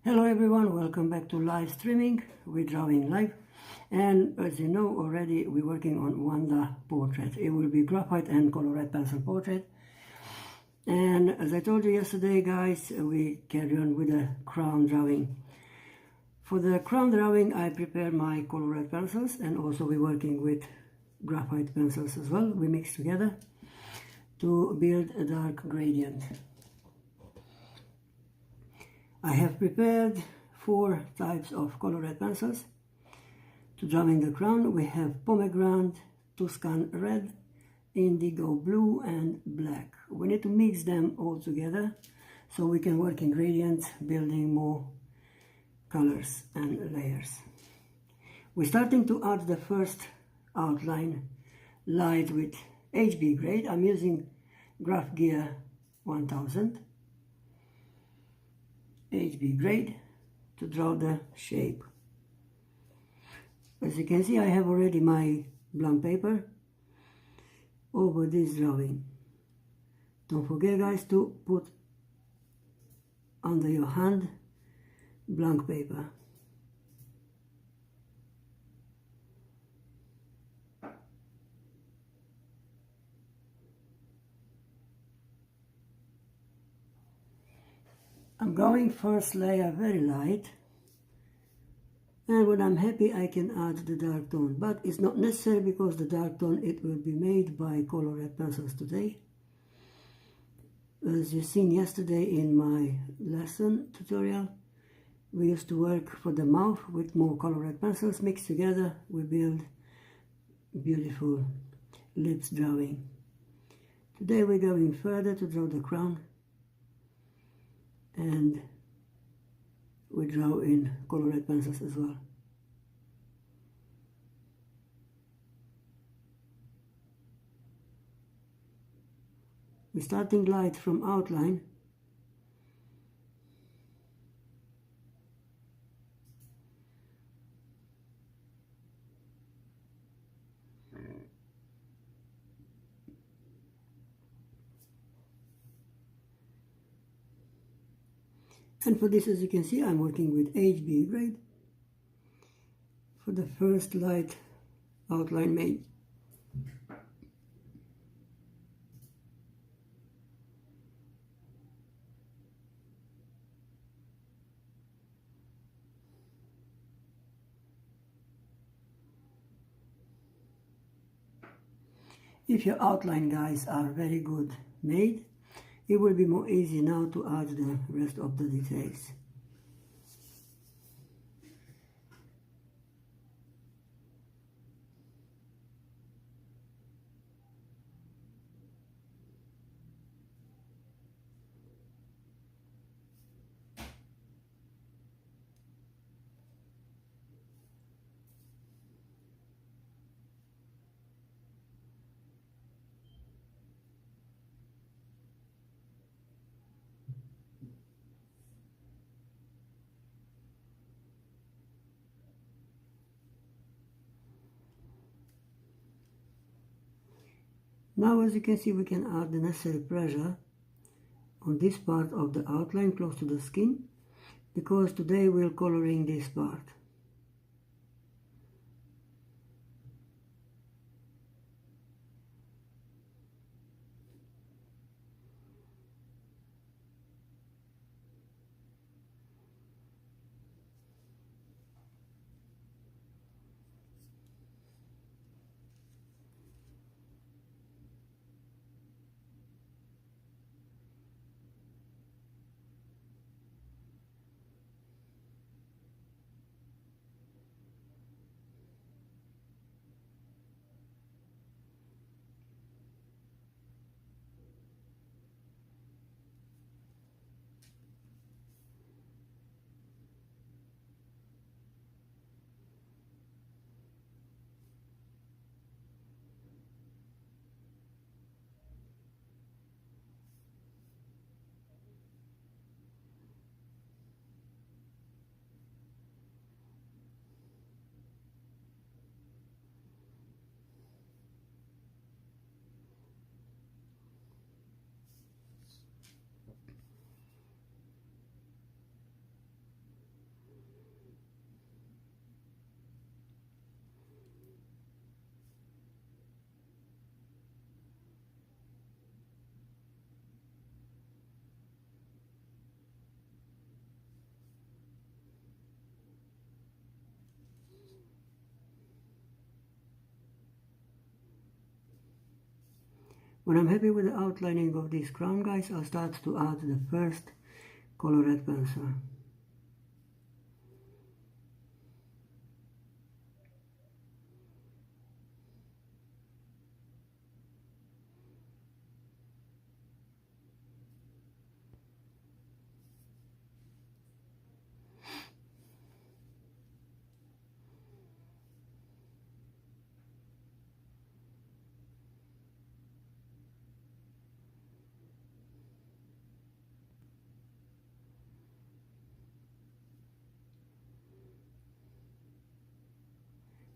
Hello everyone, welcome back to live streaming with Drawing Live. And as you know already, we're working on Wanda portrait. It will be graphite and color red pencil portrait. And as I told you yesterday, guys, we carry on with the crown drawing. For the crown drawing, I prepare my color red pencils, and also we're working with graphite pencils as well. We mix together to build a dark gradient. I have prepared 4 types of color red pencils. To drawing the crown, we have pomegranate, Tuscan red, indigo blue and black. We need to mix them all together so we can work in gradients, building more colors and layers. We're starting to add the first outline light with HB grade. I'm using Graphgear 1000 HB grade to draw the shape. As you can see, I have already my blank paper over this drawing. Don't forget, guys, to put under your hand blank paper. I'm going first layer very light, and when I'm happy I can add the dark tone, but it's not necessary because the dark tone, it will be made by color red pencils today. As you've seen yesterday in my lesson tutorial, we used to work for the mouth with more color red pencils mixed together. We build beautiful lips drawing. Today we're going further to draw the crown, and we draw in color red pencils as well. We're starting light from outline, and for this, as you can see, I'm working with HB grade for the first light outline made. If your outline, guys, are very good made, it will be more easy now to add the rest of the details. Now, as you can see, we can add the necessary pressure on this part of the outline close to the skin, because today we're coloring this part. When I'm happy with the outlining of this crown, guys, I'll start to add the first color red pencil.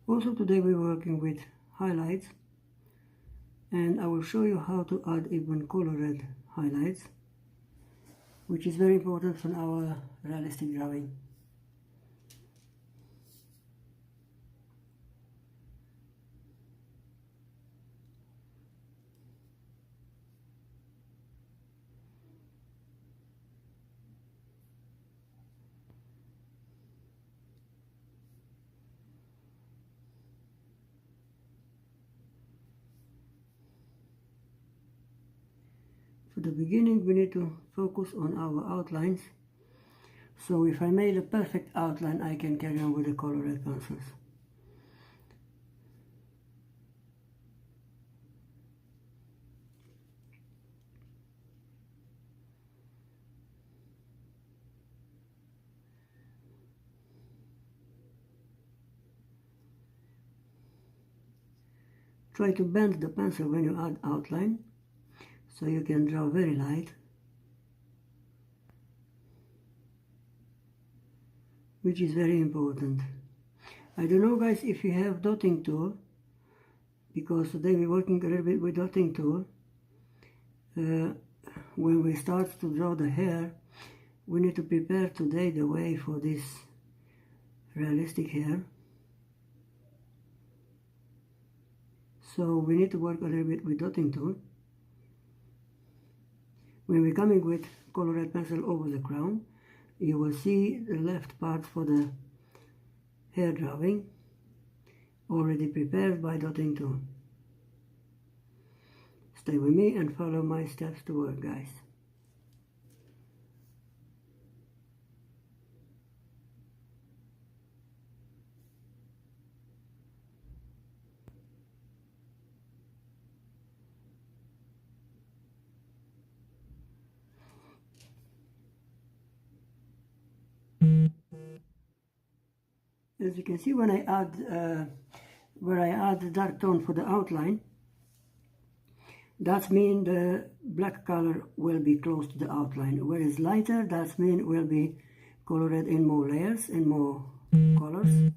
Also today we're working with highlights, and I will show you how to add even colored highlights, which is very important for our realistic drawing. For the beginning, we need to focus on our outlines. So if I made a perfect outline, I can carry on with the color red pencils. Try to bend the pencil when you add outline, so you can draw very light, which is very important. I don't know, guys, if you have dotting tool, because today we're working a little bit with dotting tool. When we start to draw the hair, we need to prepare today the way for this realistic hair. So we need to work a little bit with dotting tool. When we're coming with color red pencil over the crown, you will see the left part for the hair drawing already prepared by dotting tool. Stay with me and follow my steps to work, guys. As you can see, when I add where I add the dark tone for the outline, that means the black color will be close to the outline, whereas lighter, that means will be colored in more layers and more colors.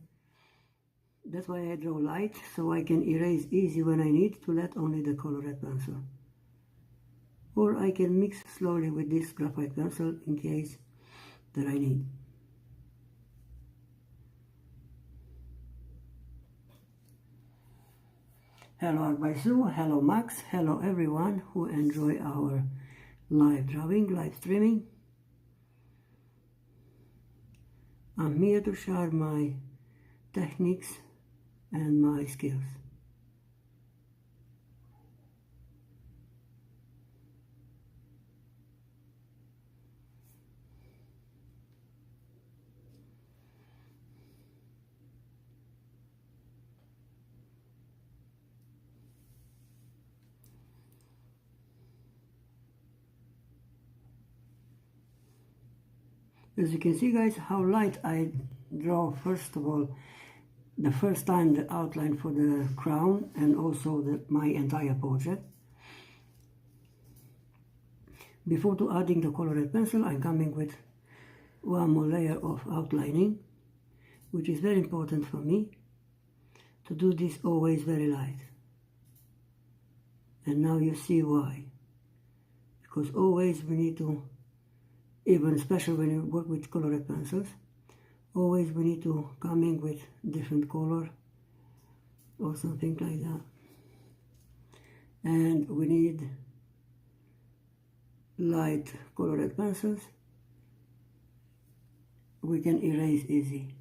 That's why I draw light, so I can erase easy when I need to let only the color red pencil. Or I can mix slowly with this graphite pencil in case that I need. Hello Arbaisu, hello Max, hello everyone who enjoy our live drawing, live streaming. I'm here to share my techniques and my skills. As you can see, guys, how light I draw first of all the first time the outline for the crown and also my entire portrait. Before to adding the color red pencil, I'm coming with one more layer of outlining, which is very important for me to do this always very light. And now you see why. Because always we need to, even especially when you work with colored pencils, always we need to come in with different color or something like that. And we need light colored pencils. We can erase easy.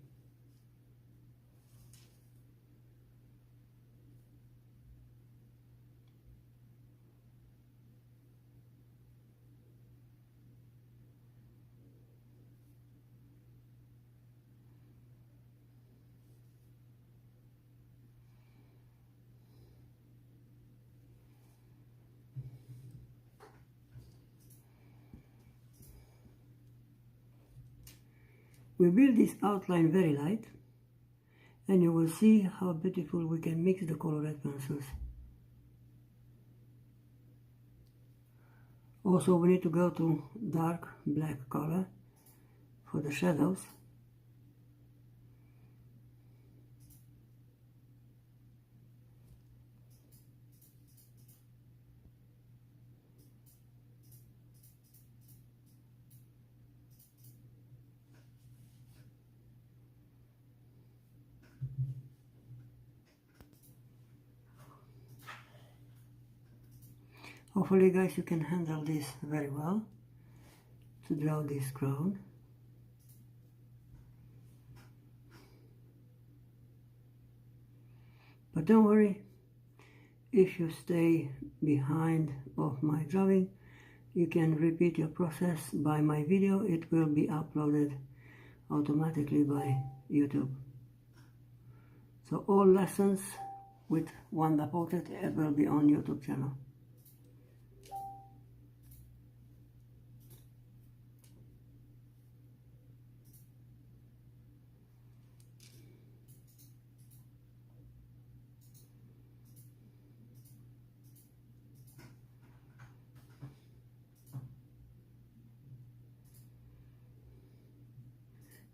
We build this outline very light, and you will see how beautiful we can mix the colored pencils. Also, we need to go to dark black color for the shadows. Hopefully, guys, you can handle this very well to draw this crown. But don't worry, if you stay behind of my drawing, you can repeat your process by my video. It will be uploaded automatically by YouTube. So all lessons with Wanda Portrait will be on YouTube channel.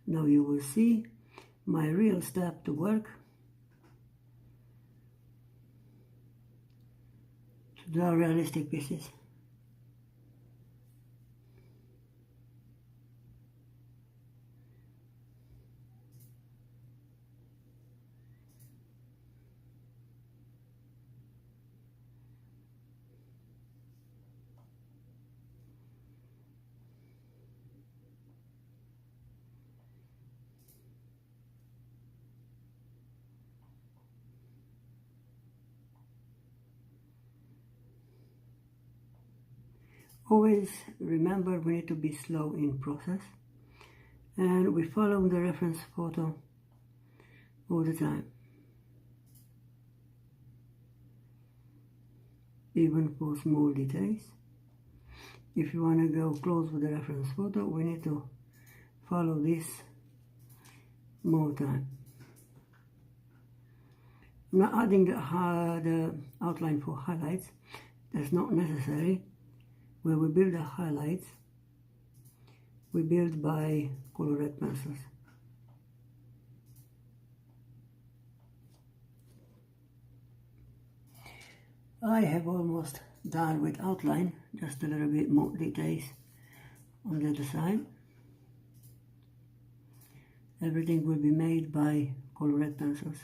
Now you will see my real step to work to draw realistic pieces. Always remember, we need to be slow in process, and we follow the reference photo all the time. Even for small details. If you want to go close with the reference photo, we need to follow this more time. I'm not adding the outline for highlights. That's not necessary. When we build the highlights, we build by colored pencils. I have almost done with outline, just a little bit more details on the other side. Everything will be made by colored pencils.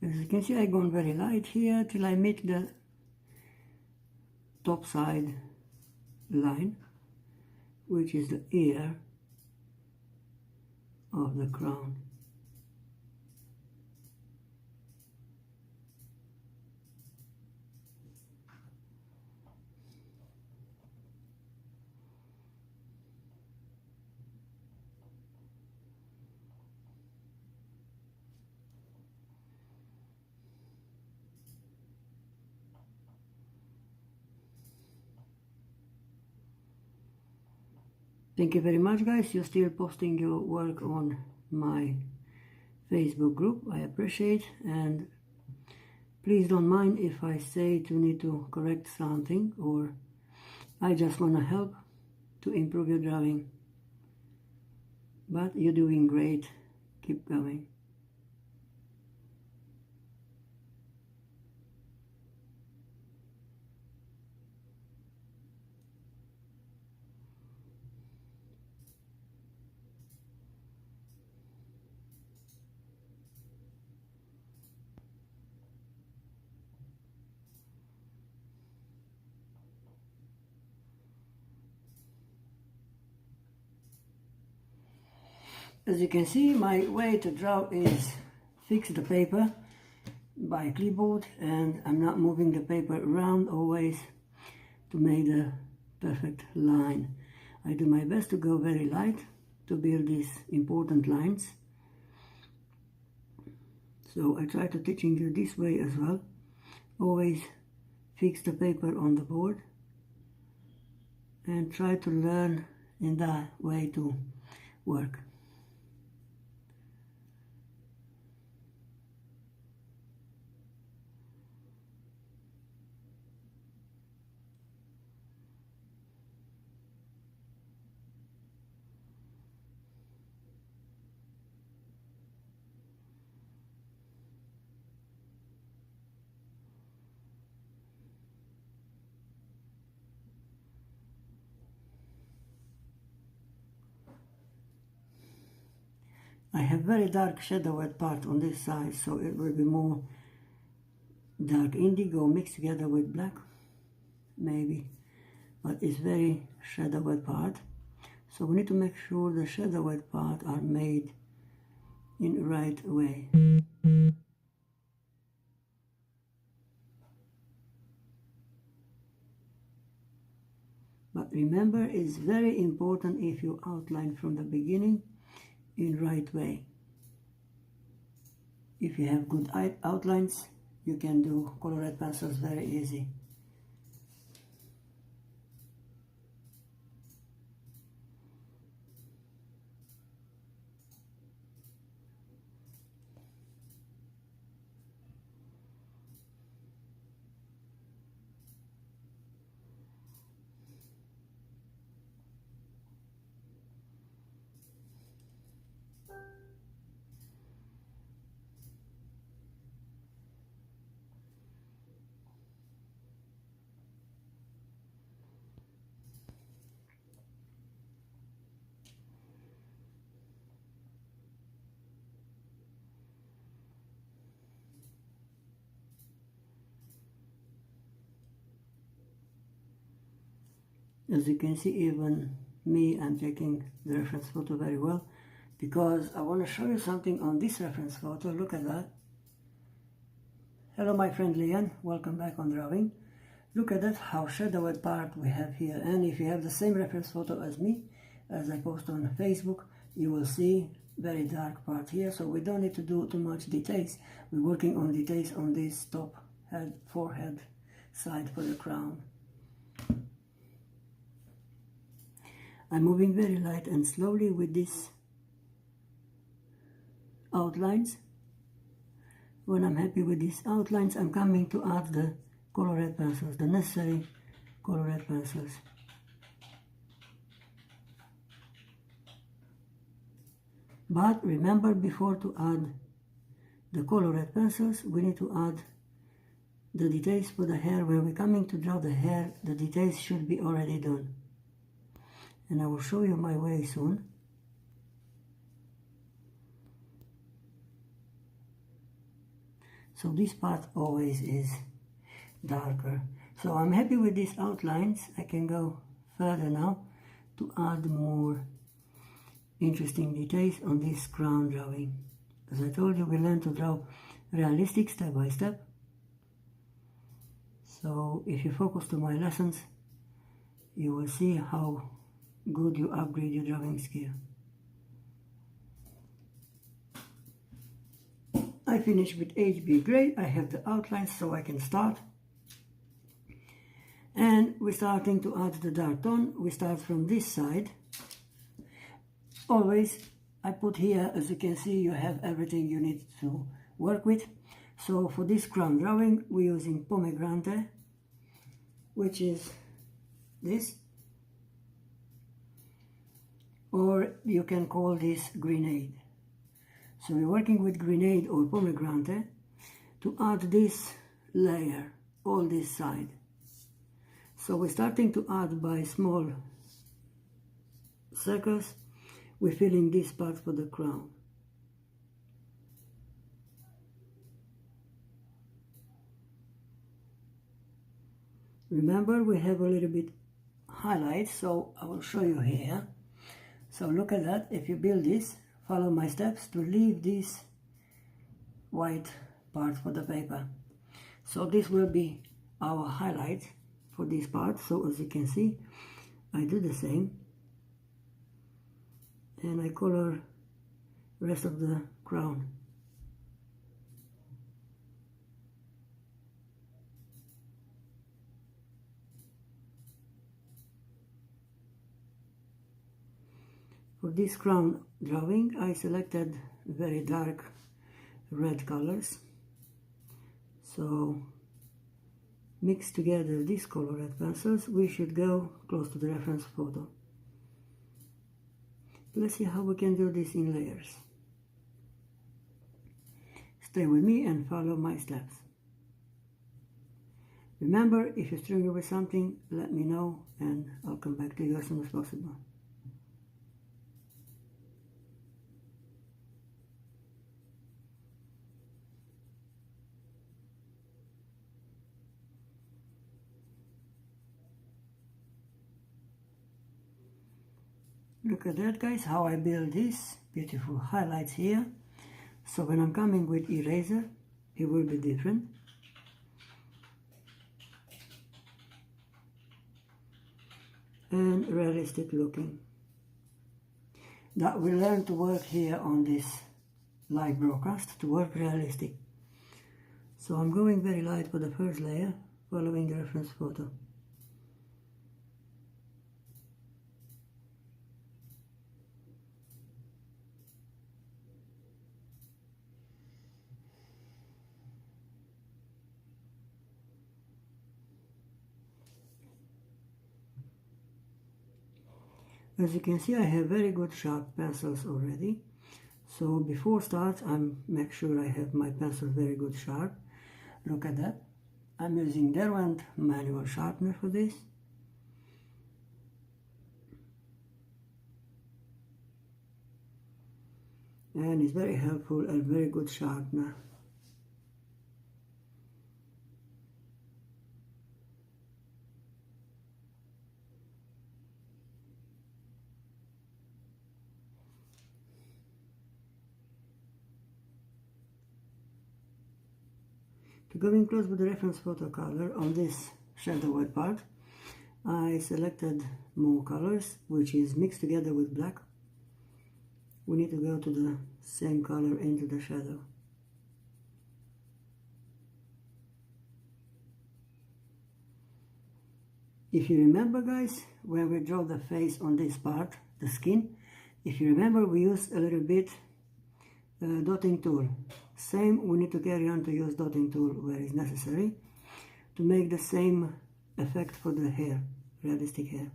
As you can see, I've gone very light here till I meet the top side line, which is the ear of the crown. Thank you very much, guys. You're still posting your work on my Facebook group. I appreciate, and please don't mind if I say to need to correct something, or I just want to help to improve your drawing. But you're doing great. Keep going. As you can see, my way to draw is fix the paper by clipboard, and I'm not moving the paper around always to make the perfect line. I do my best to go very light to build these important lines. So I try to teaching you this way as well. Always fix the paper on the board and try to learn in that way to work. I have very dark shadowed part on this side, so it will be more dark indigo mixed together with black, maybe, but it's very shadowed part. So we need to make sure the shadowed part are made in the right way. But remember, it's very important if you outline from the beginning in right way. If you have good outlines, you can do colored pencils very easy. As you can see, even me, I'm taking the reference photo very well, because I want to show you something on this reference photo. Look at that. Hello my friend Leanne, welcome back on drawing. Look at that, how shadowed part we have here. And if you have the same reference photo as me, as I post on Facebook, you will see very dark part here. So we don't need to do too much details. We're working on details on this top head, forehead side for the crown. I'm moving very light and slowly with these outlines. When I'm happy with these outlines, I'm coming to add the colored pencils, the necessary colored pencils. But remember, before to add the colored pencils, we need to add the details for the hair. When we're coming to draw the hair, the details should be already done. And I will show you my way soon. So this part always is darker. So I'm happy with these outlines. I can go further now to add more interesting details on this crown drawing. As I told you, we learn to draw realistic step by step. So if you focus to my lessons, you will see how good you upgrade your drawing skill. I finished with HB gray. I have the outlines, so I can start. And we're starting to add the dark tone. We start from this side. Always, I put here, as you can see, you have everything you need to work with. So for this crown drawing, we're using pomegranate, which is this. Or you can call this grenade. So we're working with grenade or pomegranate to add this layer, all this side. So we're starting to add by small circles. We're filling this part for the crown. Remember, we have a little bit highlights, so I will show you here. So look at that. If you build this follow my steps to leave this white part for the paper. So this will be our highlight for this part. So as you can see, I do the same and I color rest of the crown. For this crown drawing, I selected very dark red colors. So mix together these colored pencils. We should go close to the reference photo. Let's see how we can do this in layers. Stay with me and follow my steps. Remember, if you struggle with something, let me know and I'll come back to you as soon as possible. Look at that, guys, how I build these beautiful highlights here. So when I'm coming with eraser, it will be different. And realistic looking. That we learn to work here on this live broadcast, to work realistic. So I'm going very light for the first layer, following the reference photo. As you can see, I have very good sharp pencils already. So before start, I make sure I have my pencil very good sharp. Look at that. I'm using Derwent manual sharpener for this. And it's very helpful and very good sharpener. To go in close with the reference photo color on this shadow white part, I selected more colors, which is mixed together with black. We need to go to the same color into the shadow. If you remember, guys, when we draw the face on this part, the skin, if you remember, we used a little bit dotting tool. Same, we need to carry on to use dotting tool where it's necessary to make the same effect for the hair, realistic hair.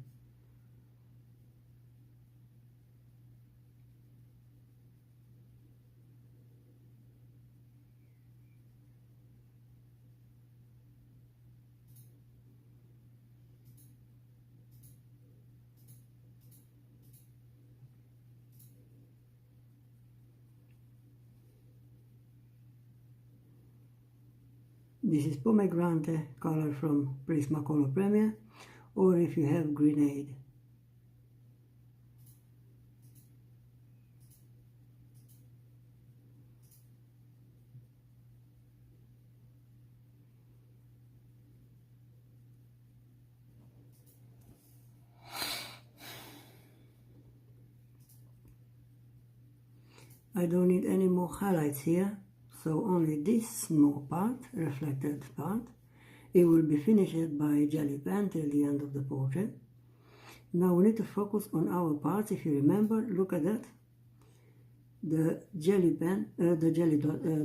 This is pomegranate color from Prismacolor Premier, or if you have grenade. I don't need any more highlights here. So only this small part, reflected part, it will be finished by jelly pen till the end of the portrait. Now we need to focus on our parts. If you remember, look at that. The jelly pen,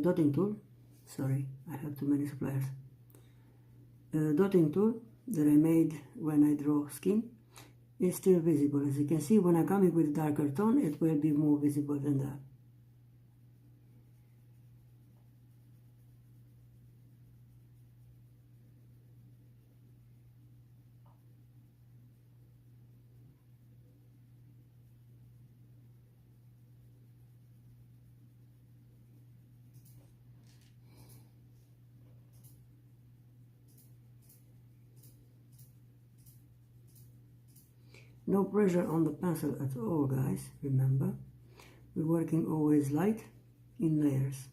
dotting tool, sorry, I have too many suppliers. Dotting tool that I made when I draw skin is still visible. As you can see, when I'm coming with darker tone, it will be more visible than that. No pressure on the pencil at all, guys, remember. We're working always light in layers.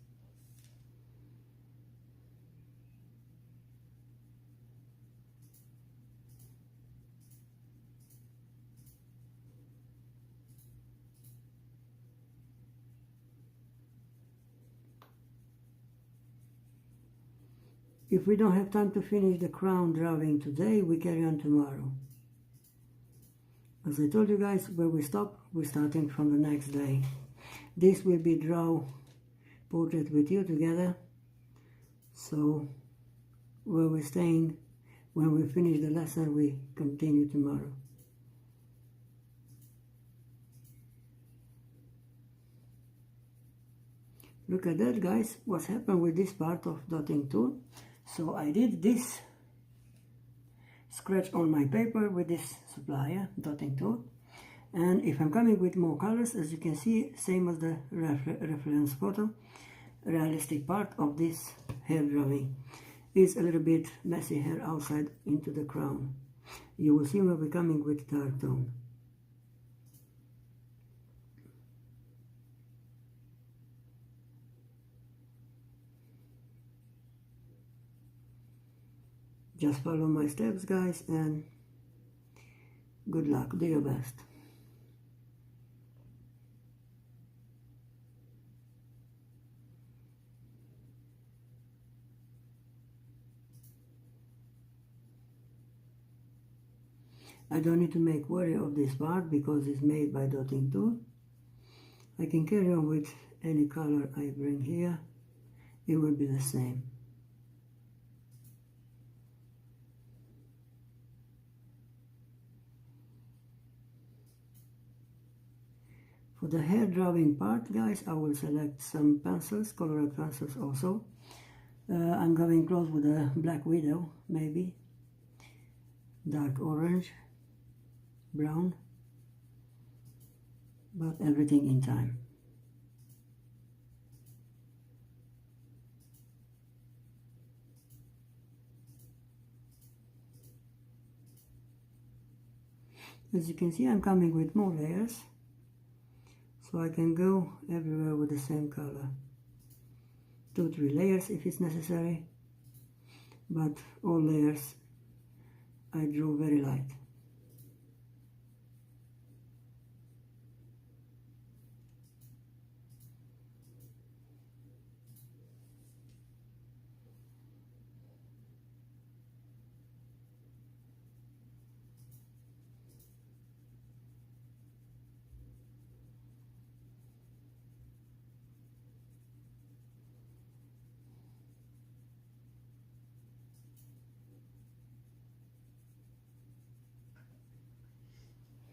If we don't have time to finish the crown drawing today, we carry on tomorrow. As I told you guys, where we stop, we're starting from the next day. This will be draw portrait with you together. So where we're staying, when we finish the lesson, we continue tomorrow. Look at that, guys, what's happened with this part of dotting tool. So I did this scratch on my paper with this supplier dotting tool, and if I'm coming with more colors, as you can see, same as the reference photo, realistic part of this hair drawing is a little bit messy hair outside into the crown. You will see when we're coming with dark tone. Just follow my steps, guys, and good luck. Do your best. I don't need to make worry of this part because it's made by dotting tool. I can carry on with any color I bring here. It will be the same. For the hair drawing part, guys, I will select some pencils, colored pencils also. I'm going close with a Black Widow, maybe. Dark orange, brown, but everything in time. As you can see, I'm coming with more layers, so I can go everywhere with the same color. 2-3 layers if it's necessary, but all layers I drew very light.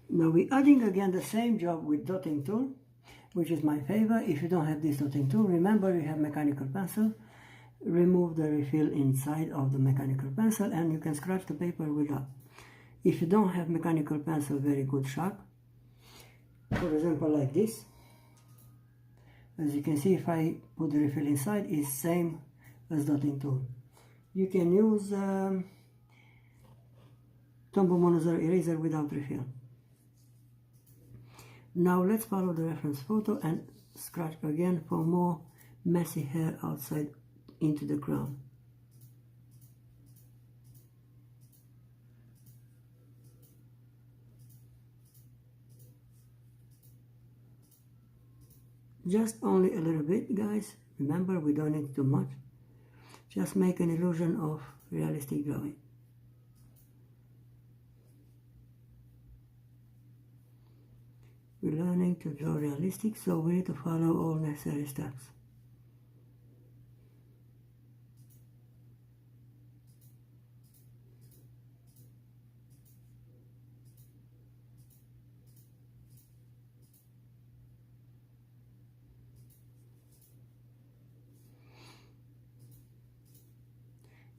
Now we're adding again the same job with dotting tool, which is my favorite. If you don't have this dotting tool, remember you have mechanical pencil. Remove the refill inside of the mechanical pencil and you can scratch the paper with that. If you don't have mechanical pencil, very good sharp. For example, like this. As you can see, if I put the refill inside, it's same as dotting tool. You can use Tombow Mono Zero eraser without refill. Now let's follow the reference photo and scratch again for more messy hair outside into the crown. Just only a little bit, guys. Remember, we don't need too much. Just make an illusion of realistic drawing. We're learning to draw realistic, so we need to follow all necessary steps.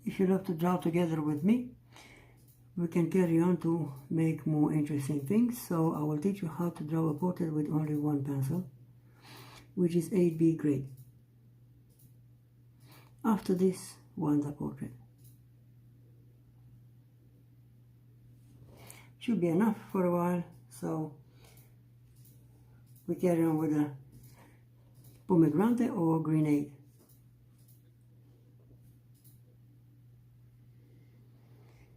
If you love to draw together with me, we can carry on to make more interesting things. So I will teach you how to draw a portrait with only one pencil, which is 8B grade. After this, Wanda portrait. Should be enough for a while, so we carry on with the pomegranate or grenade.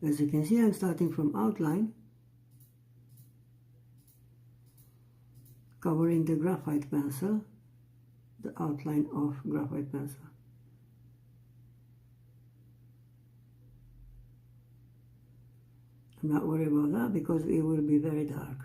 As you can see, I'm starting from outline, covering the graphite pencil, the outline of graphite pencil. I'm not worried about that because it will be very dark.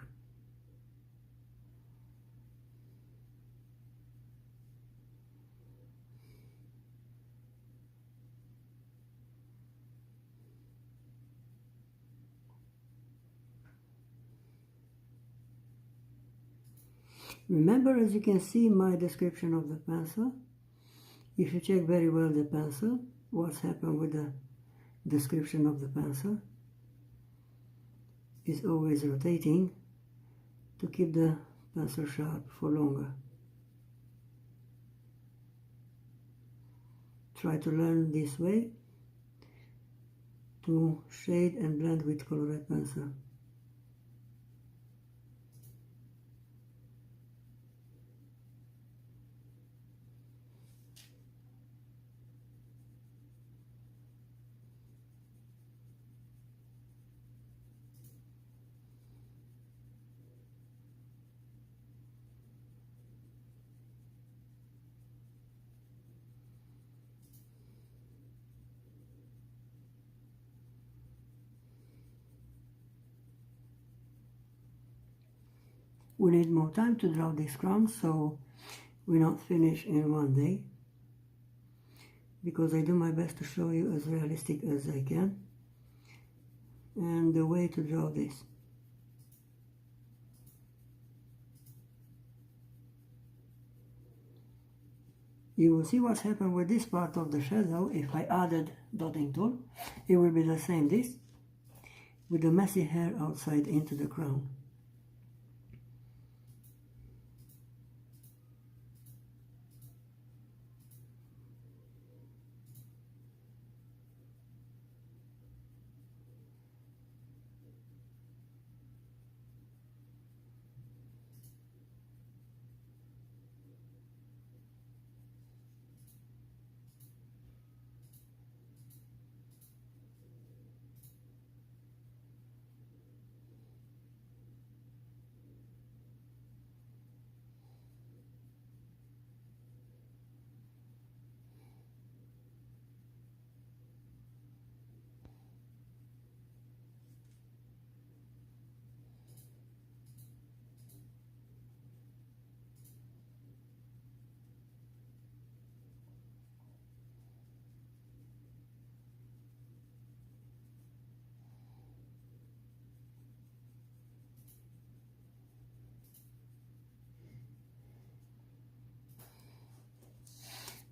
Remember, as you can see, my description of the pencil. If you check very well the pencil, what's happened with the description of the pencil is always rotating to keep the pencil sharp for longer. Try to learn this way to shade and blend with colored pencil. We need more time to draw this crown, so we're not finished in one day, because I do my best to show you as realistic as I can and the way to draw this. You will see what's happened with this part of the shadow. If I added dotting tool, it will be the same this, with the messy hair outside into the crown.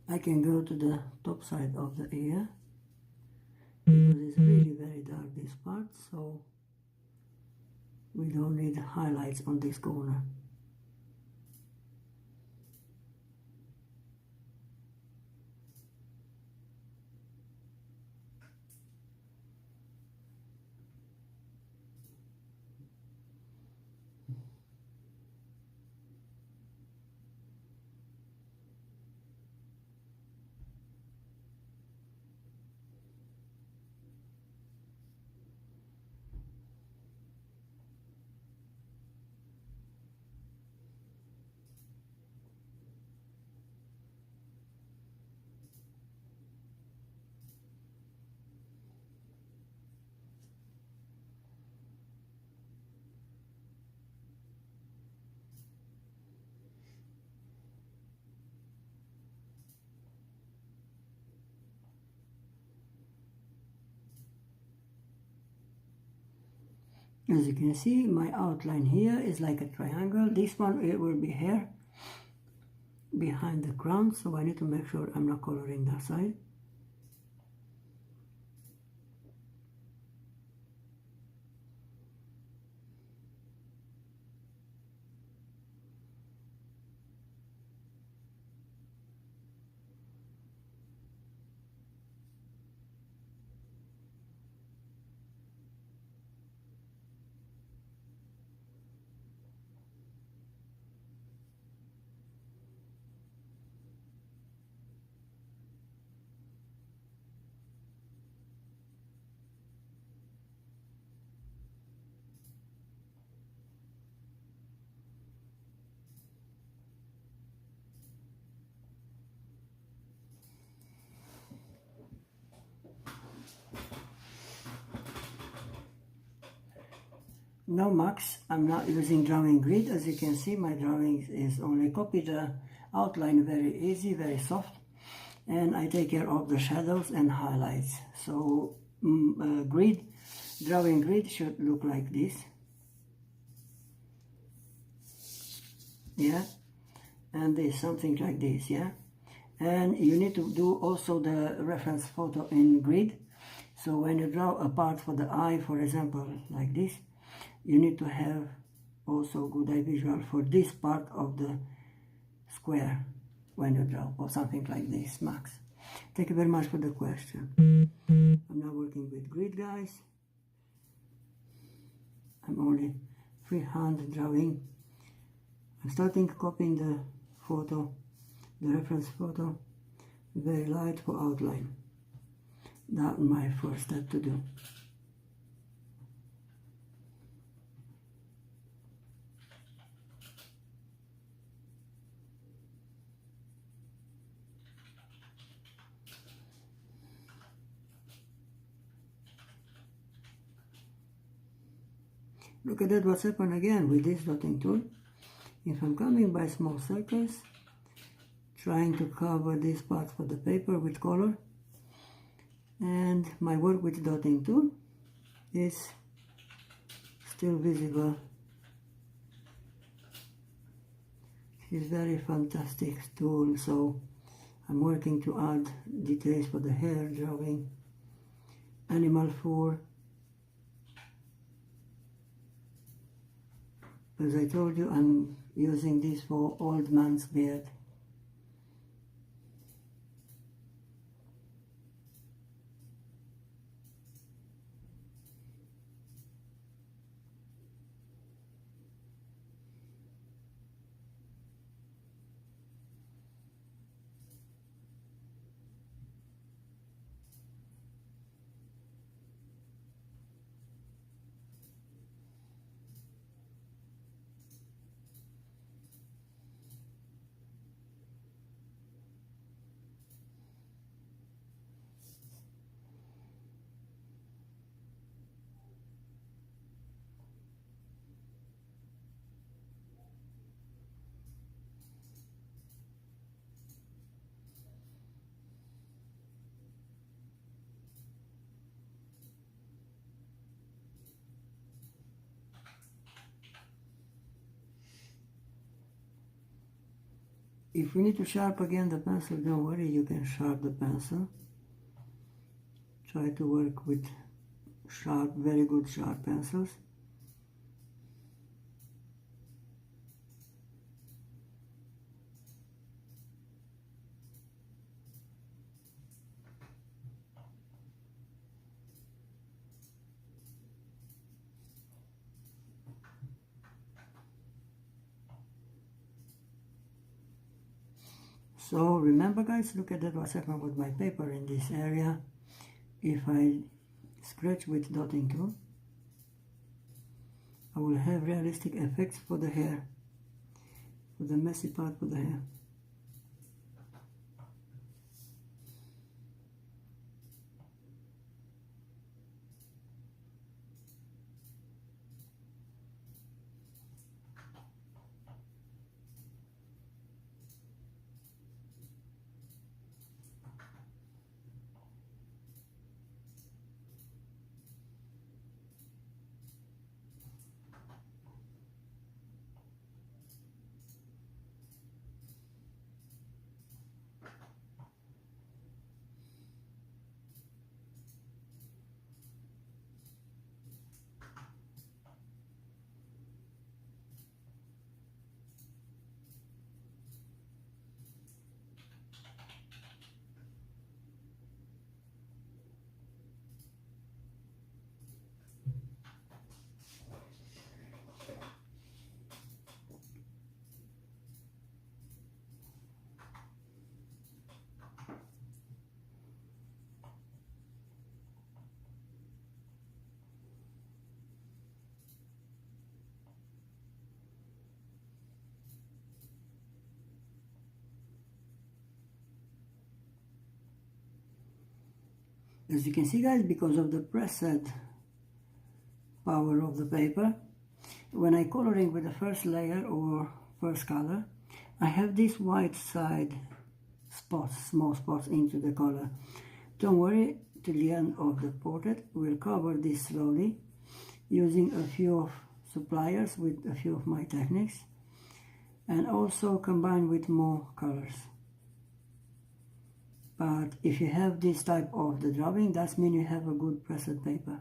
I can go to the top side of the ear because it's really very dark this part, so we don't need highlights on this corner. As you can see, my outline here is like a triangle. This one, it will be hair behind the crown, so I need to make sure I'm not coloring that side. No max, I'm not using drawing grid. As you can see, my drawing is only copy the outline, very easy, very soft, and I take care of the shadows and highlights. So drawing grid should look like this, yeah, and this, something like this, yeah. And you need to do also the reference photo in grid. So when you draw a part for the eye, for example, like this, you need to have also good eye visual for this part of the square when you draw, or something like this, Max. Thank you very much for the question. I'm now working with grid, guys. I'm only freehand drawing. I'm starting copying the photo, the reference photo, very light for outline. That's my first step to do. Look at that, what's happened again with this dotting tool. If I'm coming by small circles, trying to cover this part for the paper with color, and my work with dotting tool is still visible. It's very fantastic tool. So I'm working to add details for the hair drawing, animal fur. As I told you, I'm using this for old man's beard. If you need to sharp again the pencil, don't worry, you can sharp the pencil. Try to work with sharp, very good sharp pencils. So remember, guys, look at that, what's happened with my paper in this area. If I scratch with dotting tool, I will have realistic effects for the hair, for the messy part for the hair. As you can see, guys, because of the pressed power of the paper, when I coloring with the first layer or first color, I have this white side spots, small spots into the color. Don't worry, till the end of the portrait we'll cover this slowly using a few of suppliers with a few of my techniques, and also combine with more colors. But if you have this type of the drawing, that means you have a good pressed paper.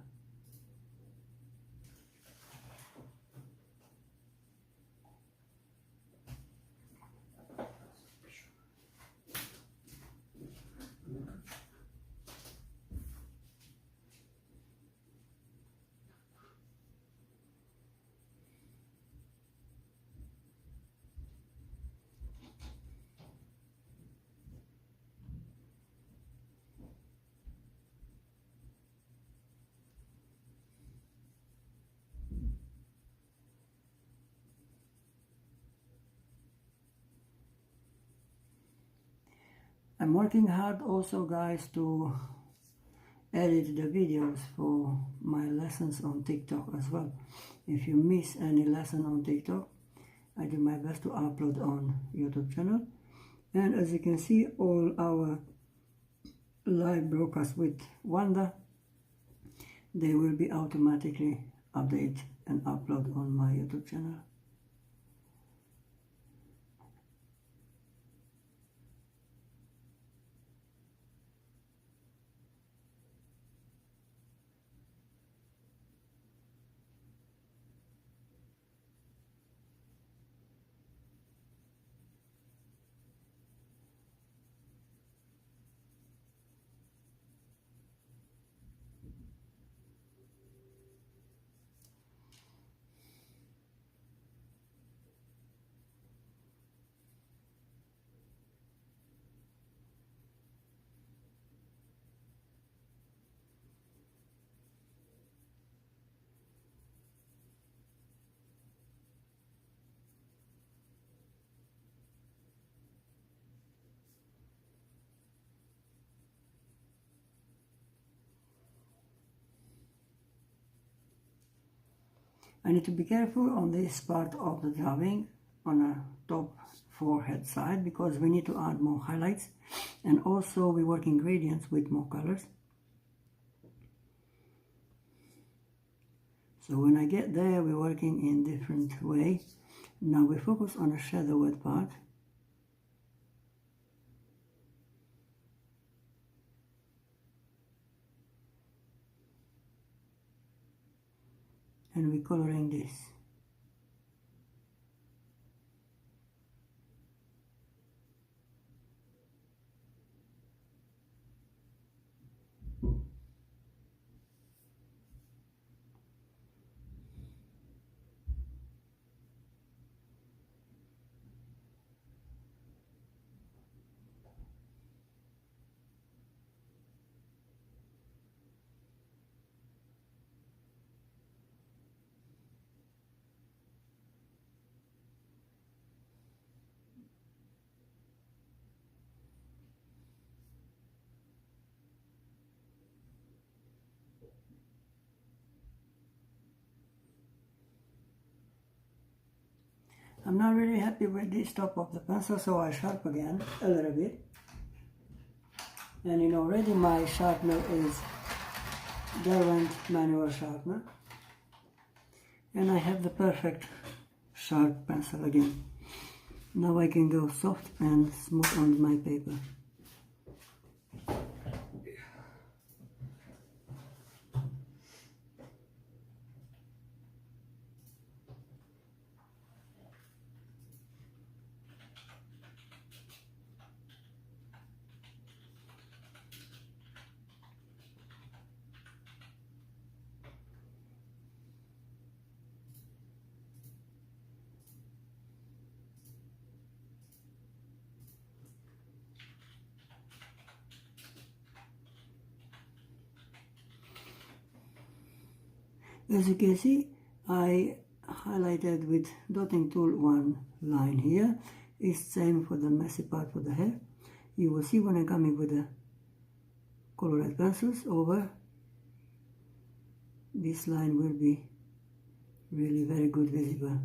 I'm working hard also, guys, to edit the videos for my lessons on TikTok as well. If you miss any lesson on TikTok, I do my best to upload on YouTube channel. And as you can see, all our live broadcasts with Wanda, they will be automatically updated and uploaded on my YouTube channel. I need to be careful on this part of the drawing on a top forehead side, because we need to add more highlights, and also we work in gradients with more colors. So when I get there, we're working in different way. Now we focus on the shadowed part. And we're coloring this. I'm not really happy with this top of the pencil, so I sharp again a little bit. And already my sharpener is Derwent manual sharpener. And I have the perfect sharp pencil again. Now I can go soft and smooth on my paper. As you can see, I highlighted with dotting tool one line here. It's same for the messy part for the hair. You will see when I'm coming with the colored pencils over, this line will be Really very good visible.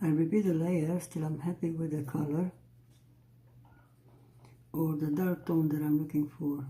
I repeat the layers till I'm happy with the color or the dark tone that I'm looking for.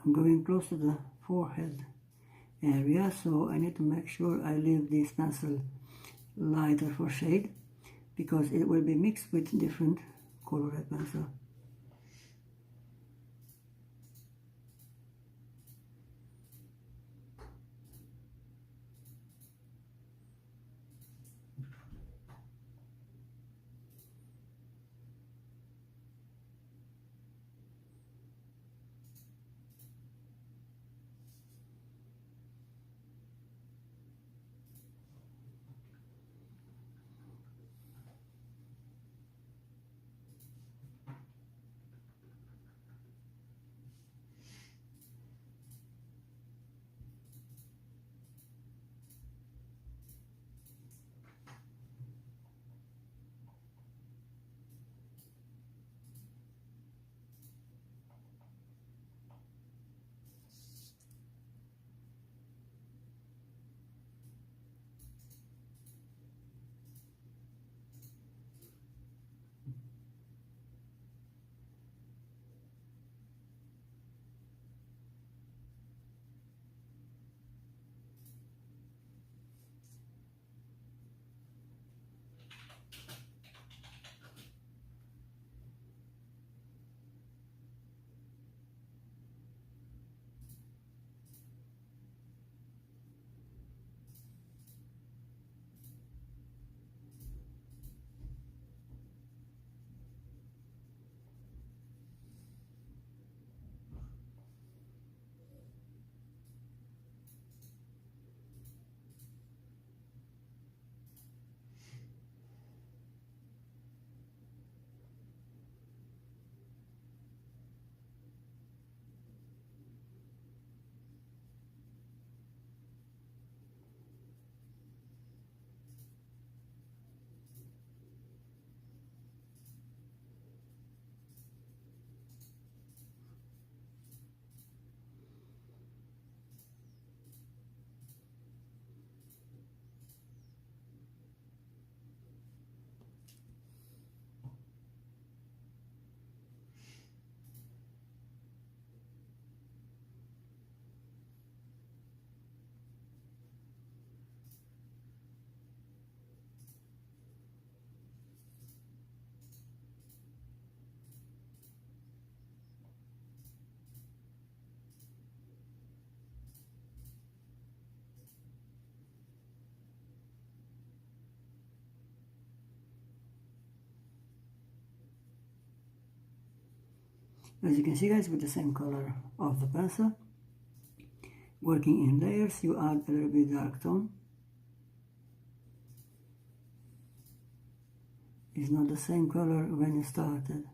I'm going close to the forehead area, so I need to make sure I leave this pencil lighter for shade because it will be mixed with different colored pencil. As you can see, guys, with the same color of the pencil, working in layers, you add a little bit dark tone. It's not the same color when you started.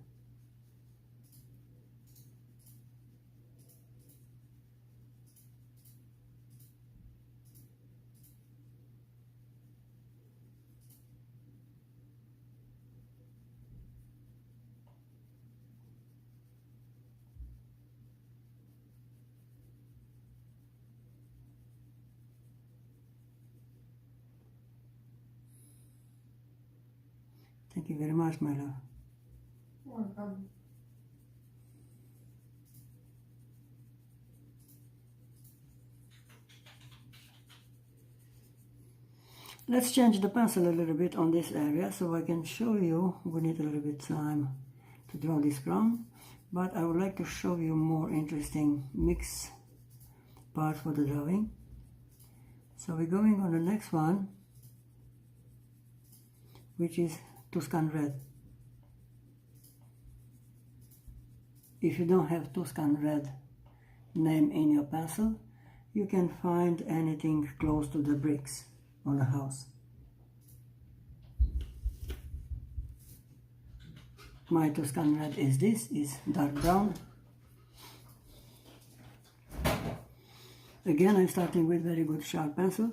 Thank you very much, my love. Welcome. Let's change the pencil a little bit on this area so I can show you. We need a little bit time to draw this crown, but I would like to show you more interesting mix part for the drawing. So we're going on the next one, which is Tuscan red. If you don't have Tuscan red name in your pencil, you can find anything close to the bricks on a house. My Tuscan red is this, is dark brown. Again, I'm starting with very good sharp pencil,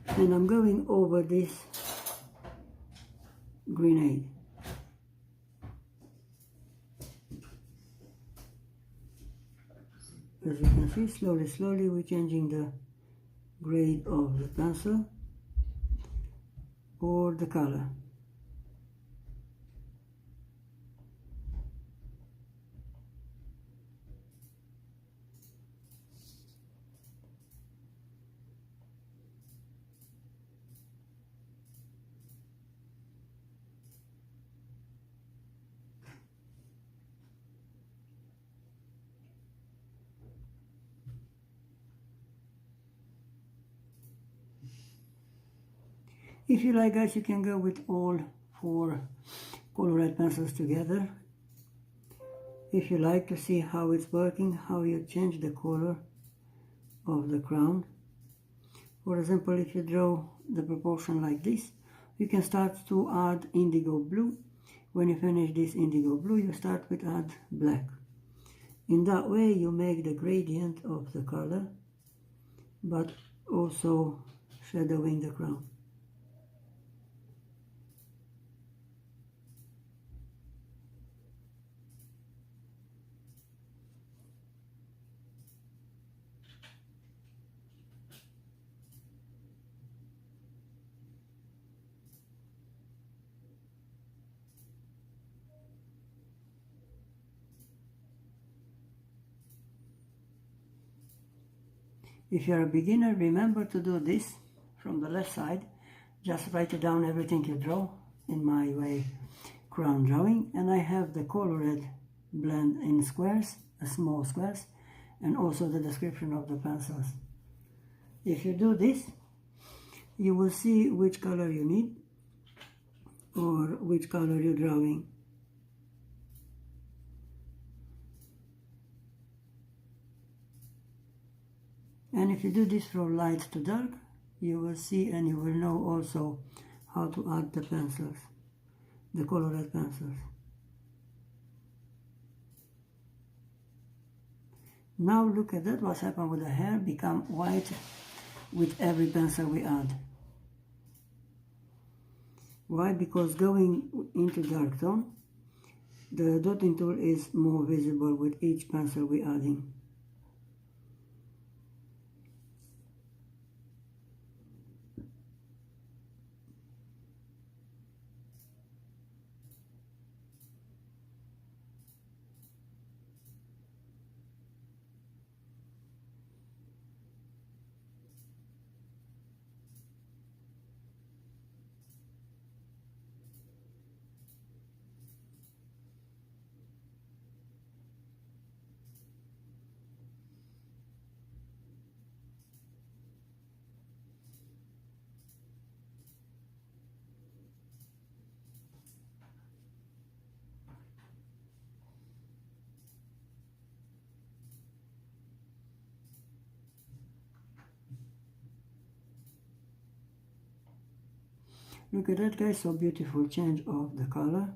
and I'm going over this grenade. As you can see, slowly we're changing the grade of the pencil or the color. If you like, guys, you can go with all 4 colored pencils together. If you like to see how it's working, how you change the color of the crown. For example, if you draw the proportion like this, you can start to add indigo blue. When you finish this indigo blue, you start with add black. In that way, you make the gradient of the color, but also shadowing the crown. If you're a beginner, remember to do this from the left side. Just write down everything you draw, in my way, crown drawing. And I have the colored blend in squares, small squares, and also the description of the pencils. If you do this, you will see which color you need or which color you're drawing. And if you do this from light to dark, you will see and you will know also how to add the pencils, the colored pencils. Now look at that, what's happened with the hair, become white with every pencil we add. Why? Because going into dark tone, the dotting tool is more visible with each pencil we're adding. Look at that, guys, so beautiful change of the color.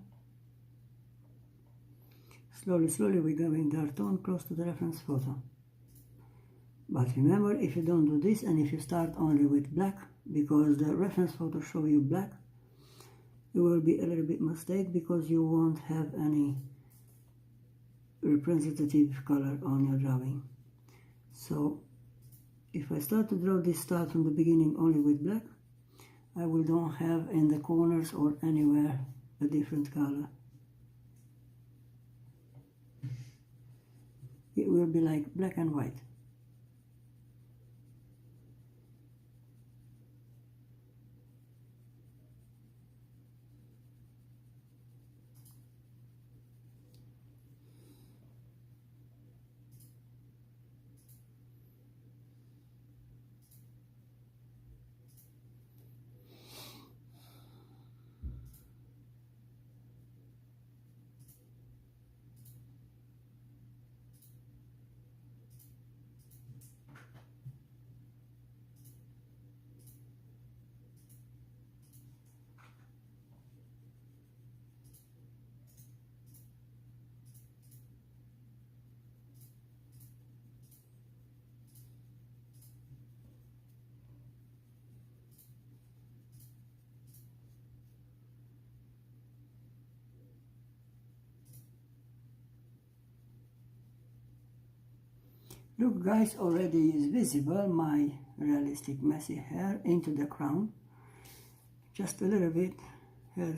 Slowly we're going dark tone close to the reference photo. But remember, if you don't do this and if you start only with black, because the reference photo show you black, it will be a little bit mistake because you won't have any representative color on your drawing. So if I start to draw this start from the beginning only with black, I will don't have in the corners or anywhere a different color. It will be like black and white. Look, guys, already is visible my realistic messy hair into the crown. Just a little bit hair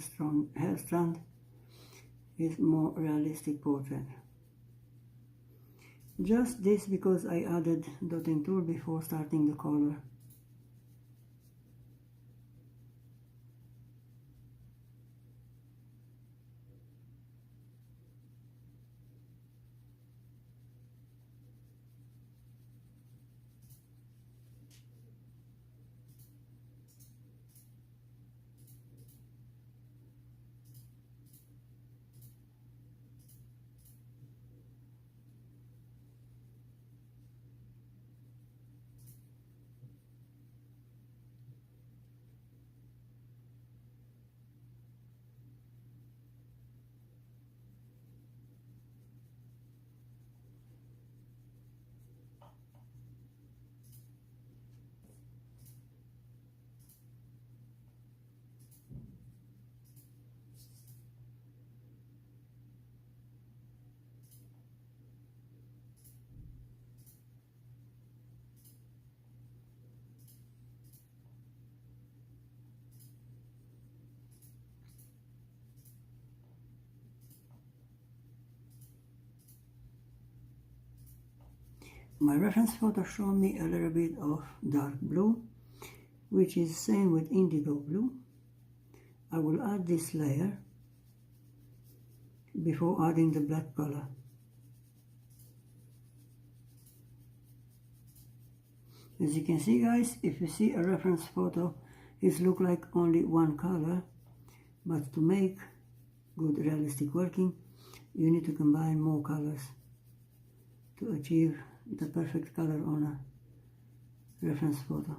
strand is more realistic portrait. Just this because I added dotting tool before starting the color. My reference photo showed me a little bit of dark blue, which is same with indigo blue. I will add this layer before adding the black color. As you can see, guys, if you see a reference photo, it looks like only one color, but to make good realistic working, you need to combine more colors to achieve the perfect color on a reference photo.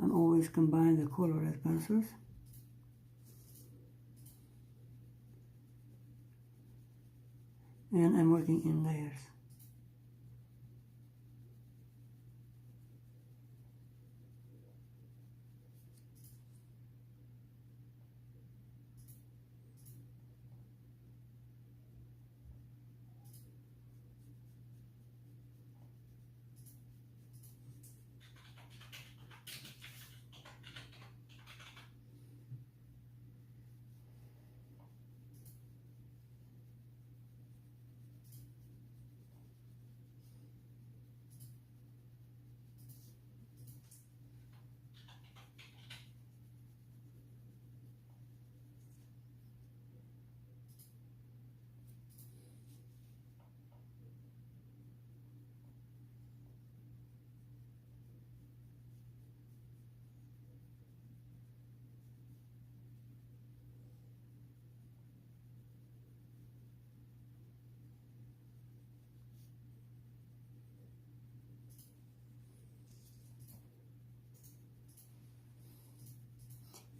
I'm always combine the colored pencils. And I'm working in layers.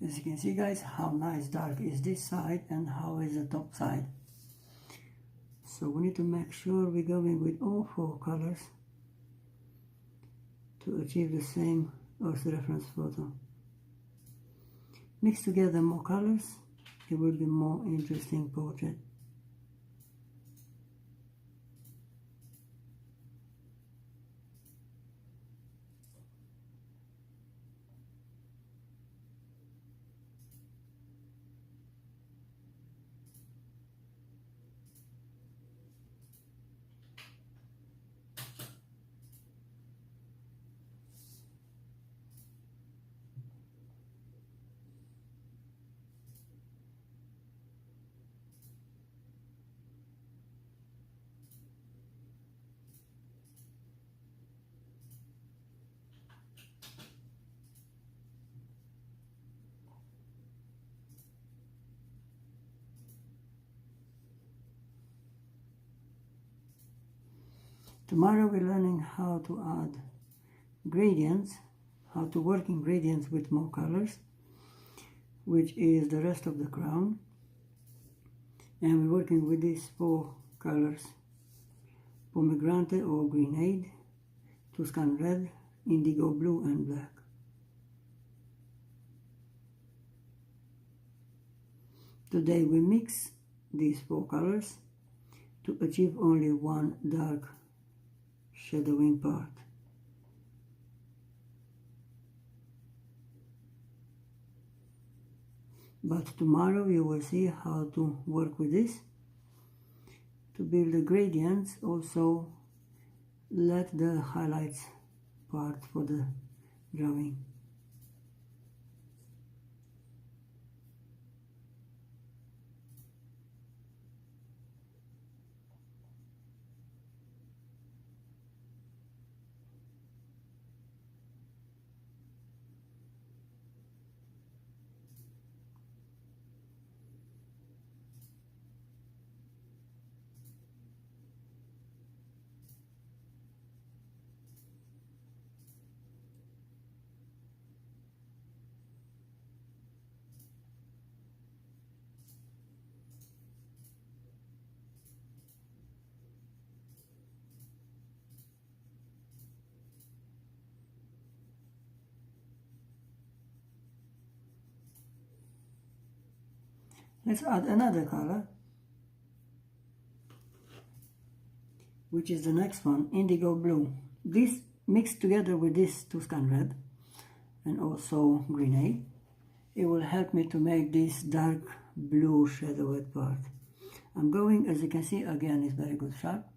As you can see guys, how nice dark is this side and how is the top side. So we need to make sure we're going with all 4 colors to achieve the same as the reference photo. Mix together more colors, it will be more interesting portrait. Tomorrow we're learning how to add gradients, how to work in gradients with more colors, which is the rest of the crown. And we're working with these 4 colors: pomegranate or grenade, Tuscan red, indigo blue and black. Today we mix these 4 colors to achieve only one dark shadowing part. But tomorrow you will see how to work with this to build the gradients. Also let the highlights part for the drawing. Let's add another color, which is the next one, indigo blue. This mixed together with this Tuscan red and also grenade, it will help me to make this dark blue shadowed part. I'm going, as you can see, again is very good sharp,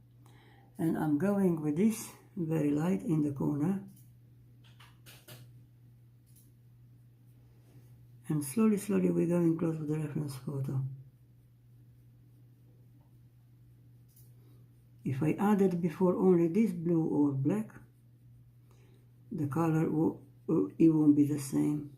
and I'm going with this very light in the corner. And slowly we're going close to the reference photo. If I added before only this blue or black, the color it won't be the same.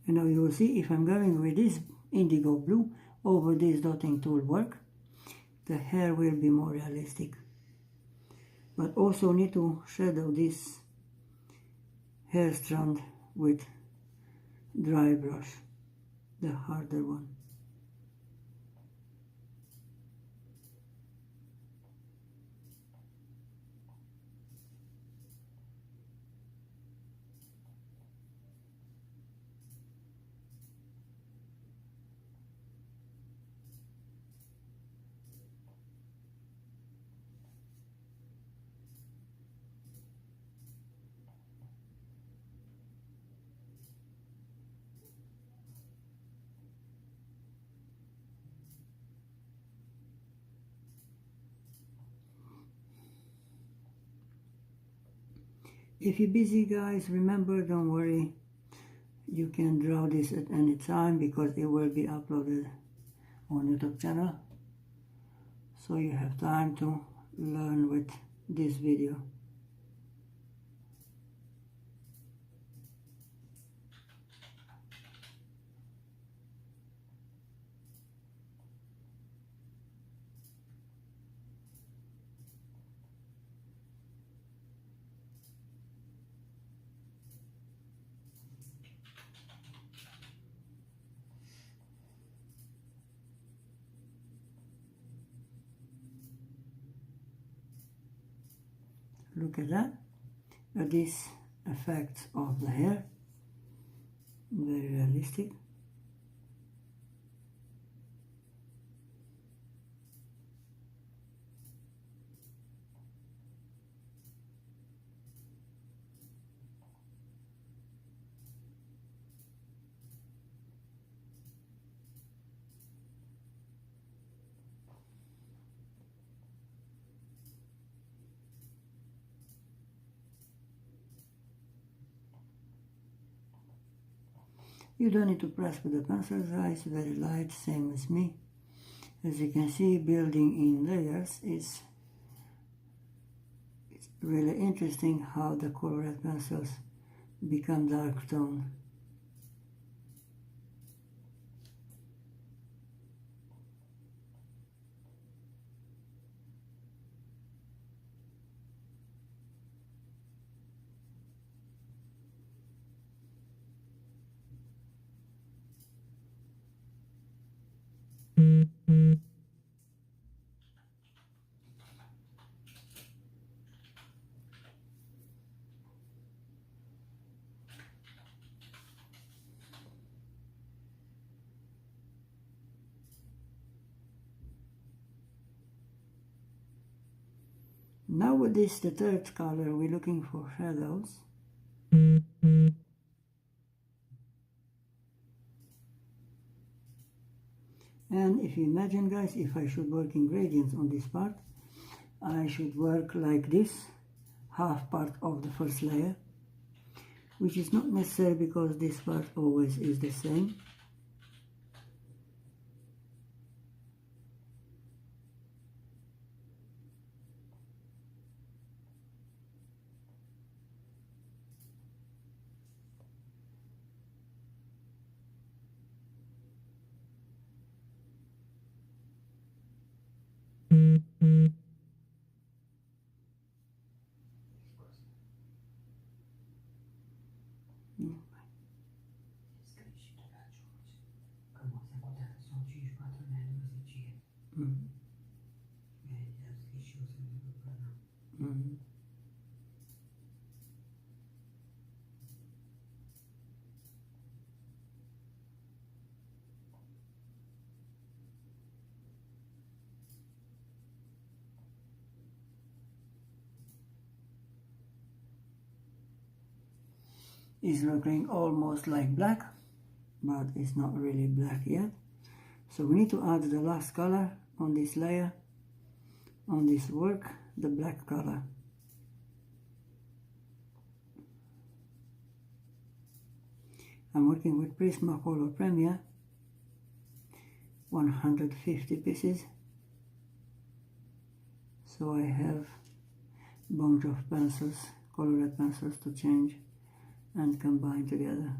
And now you will see, if I'm going with this indigo blue over this dotting tool work, the hair will be more realistic. But also need to shadow this hair strand with dry brush, the harder one. If you're busy guys, remember, don't worry, you can draw this at any time because it will be uploaded on YouTube channel, so you have time to learn with this video. Look at that. This effect of the hair, very realistic. You don't need to press with the pencil, guys, very light, same as me. As you can see, building in layers is really interesting how the colored pencils become dark tone. Now with this, the third color, we're looking for shadows. And if you imagine, guys, if I should work in gradients on this part, I should work like this, half part of the first layer, which is not necessary because this part always is the same. It's looking almost like black, but it's not really black yet. So we need to add the last color on this layer, on this work, the black color. I'm working with Prismacolor Premier, 150 pieces. So I have a bunch of pencils, colored pencils to change and combine together.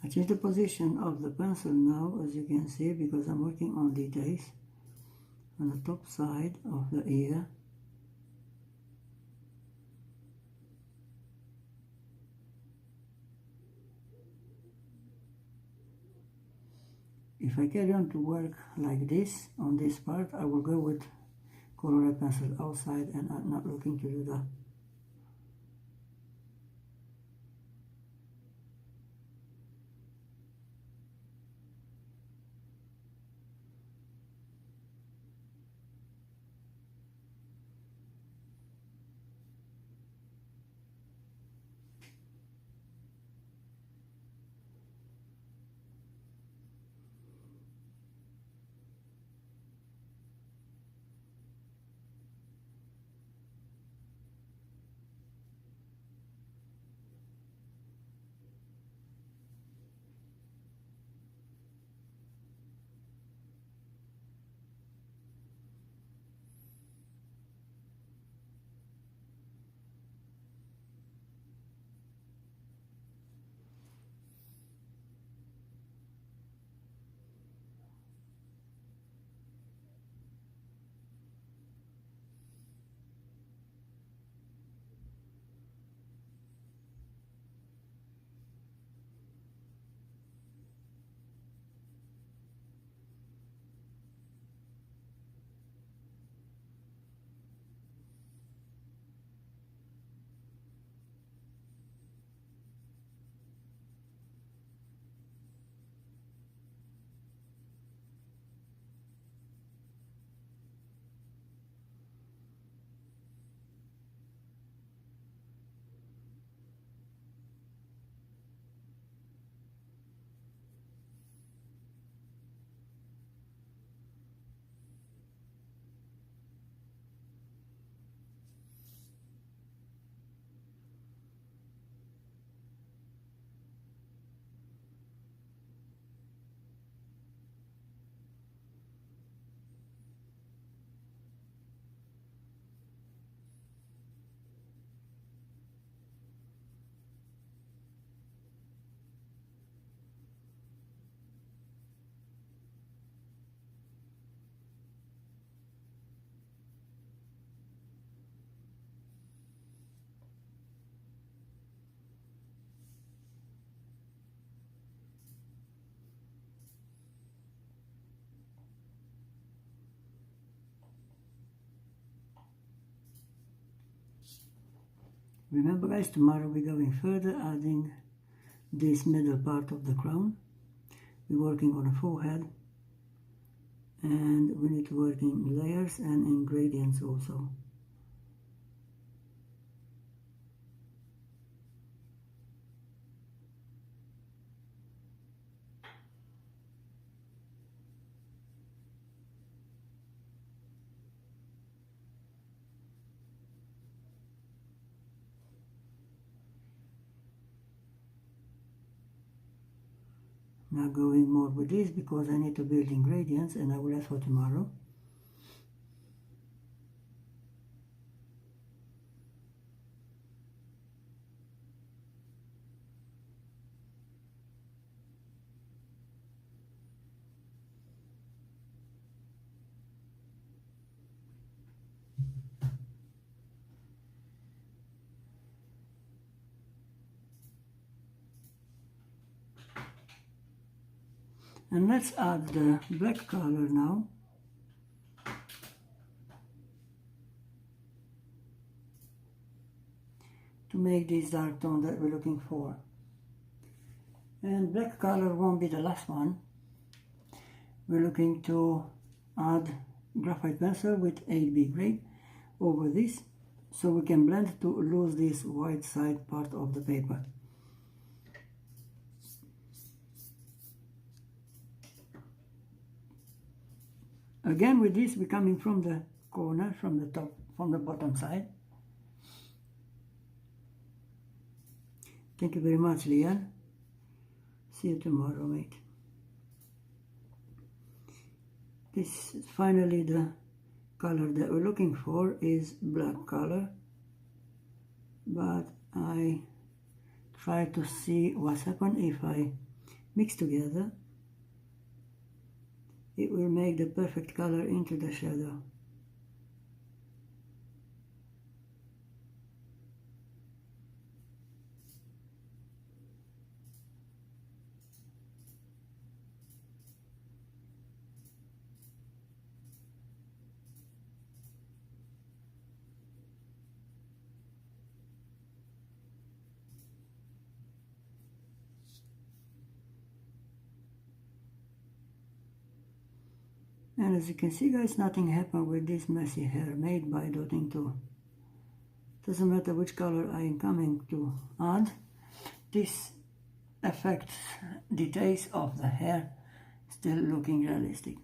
I change the position of the pencil now, as you can see, because I'm working on details. on the top side of the ear. If I carry on to work like this on this part, I will go with colored pencil outside and I'm not looking to do that. Remember guys, tomorrow we're going further, adding this middle part of the crown. We're working on a forehead, and we need to work in layers and in gradients also. Now going more with this because I need to build ingredients, and I will add for tomorrow. And let's add the black color now. To make this dark tone that we're looking for. And black color won't be the last one. We're looking to add graphite pencil with 8B grade over this, so we can blend to lose this white side part of the paper. Again with this, we're coming from the corner, from the top, from the bottom side. Thank you very much, Leon. See you tomorrow, mate. This is finally the color that we're looking for is black color, but I try to see what's happened if I mix together it will make the perfect color into the shadow. And as you can see, guys, nothing happened with this messy hair made by dotting tool. Doesn't matter which color I am coming to add, this affects details of the hair still looking realistic.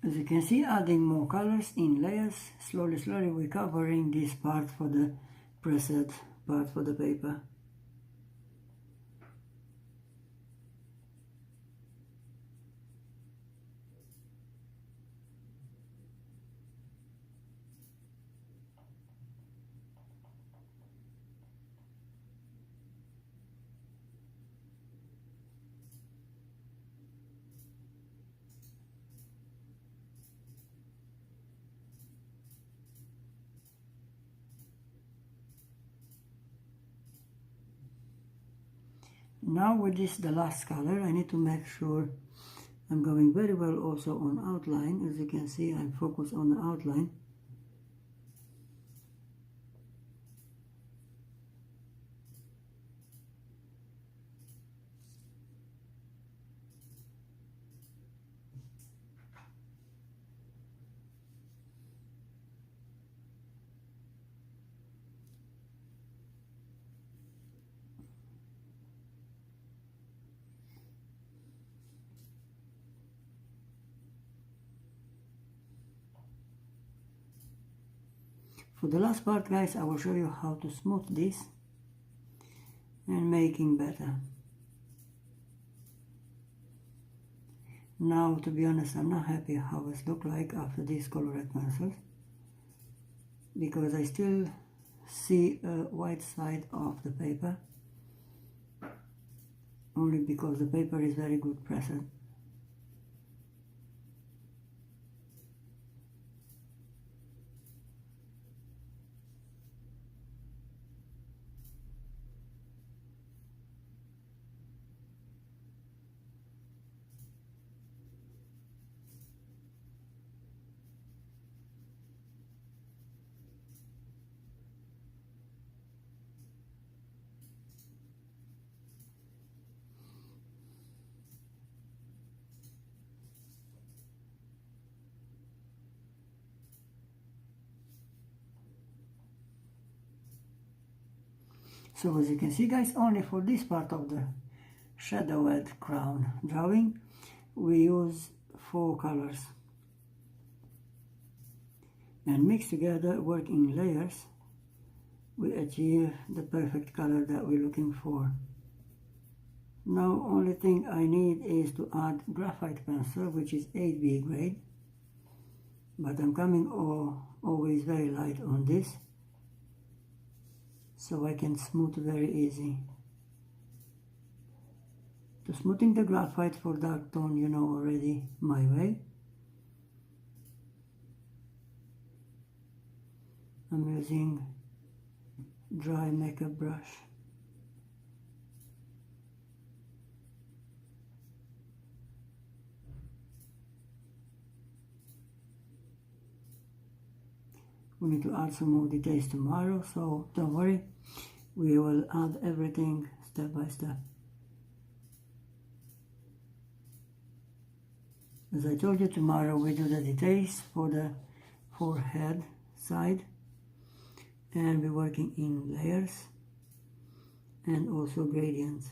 As you can see, adding more colors in layers, slowly we're covering this part for the preset part for the paper. Now with this, the last color, I need to make sure I'm going very well also on outline. As you can see, I'm focused on the outline. For the last part, guys, I will show you how to smooth this and making better. Now, to be honest, I'm not happy how it looks like after these colored pencils, because I still see a white side of the paper, only because the paper is very good pressed. So as you can see, guys, only for this part of the shadowed crown drawing, we use 4 colors. And mixed together, work in layers, we achieve the perfect color that we're looking for. Now, only thing I need is to add graphite pencil, which is 8B grade. But I'm coming always very light on this, so I can smooth very easy. To smoothing the graphite for dark tone, you know already my way. I'm using dry makeup brush. We need to add some more details tomorrow, so don't worry, we will add everything step by step. As I told you, tomorrow we do the details for the forehead side, and we're working in layers and also gradients.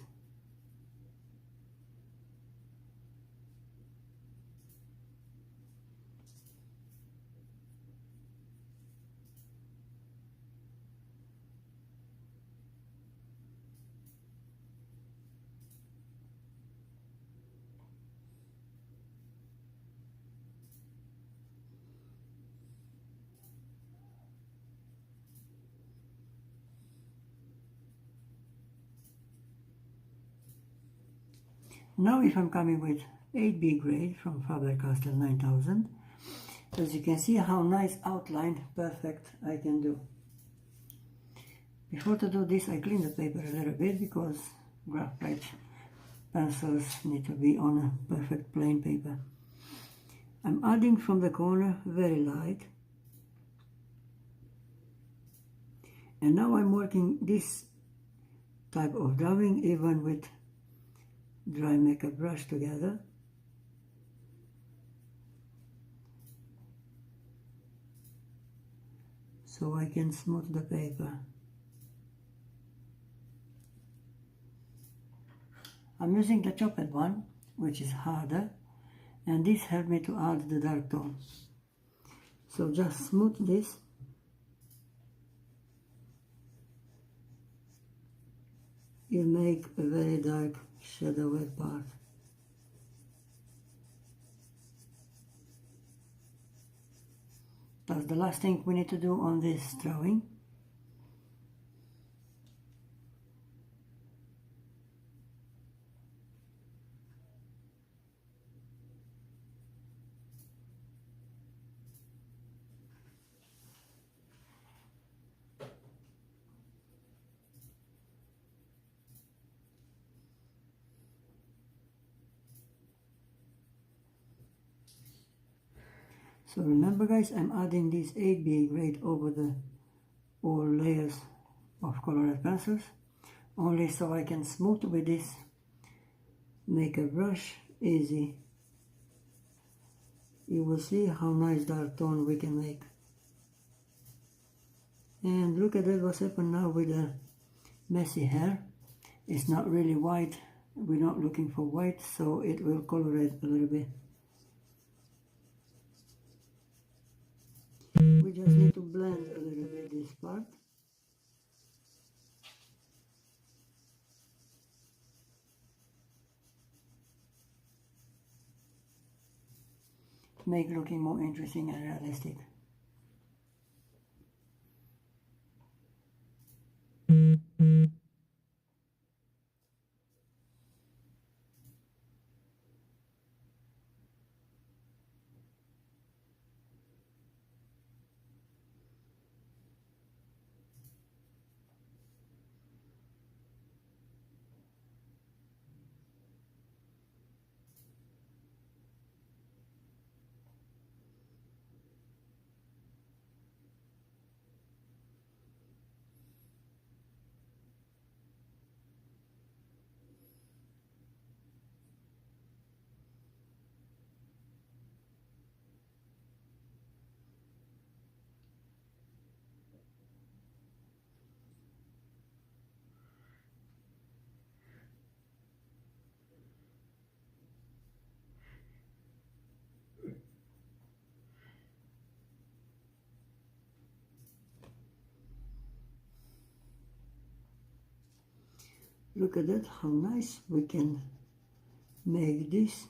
Now if I'm coming with 8B grade from Faber Castell 9000, as you can see how nice outline, perfect I can do. Before to do this I clean the paper a little bit because graphite pencils need to be on a perfect plain paper. I'm adding from the corner very light, and now I'm working this type of drawing even with dry makeup brush together. So I can smooth the paper. I'm using the chopped one, which is harder, and this helped me to add the dark tone. So just smooth this. You make a very dark shadowy part. That's the last thing we need to do on this drawing. So remember guys, I'm adding this 8B grade over the all layers of colored pencils, only so I can smooth with this makeup brush easy. You will see how nice dark tone we can make. And look at that, what's happened now with the messy hair. It's not really white, we're not looking for white, so it will colorate a little bit. We just need to blend a little bit this part. Make looking more interesting and realistic. Look at that, how nice we can make this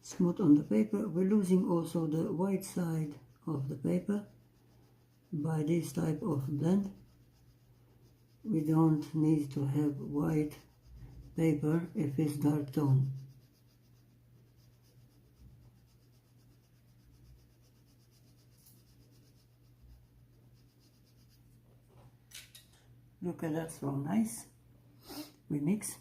smooth on the paper. We're losing also the white side of the paper by this type of blend. We don't need to have white paper if it's dark tone. Look at that, so nice. We mix.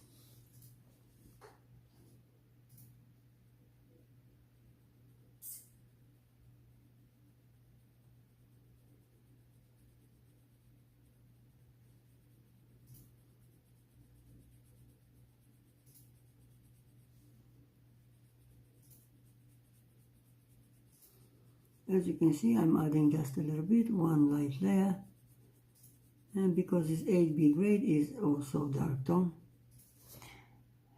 As you can see, I'm adding just a little bit, one light layer. And because this 8B grade is also dark tone,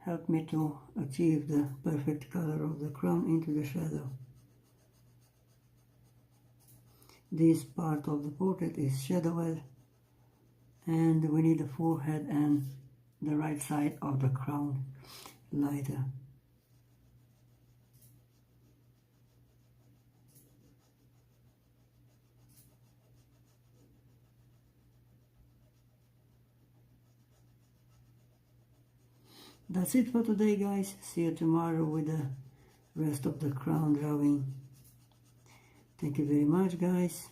help me to achieve the perfect color of the crown into the shadow. This part of the portrait is shadowed, and we need the forehead and the right side of the crown lighter. That's it for today, guys. See you tomorrow with the rest of the crown drawing. Thank you very much, guys.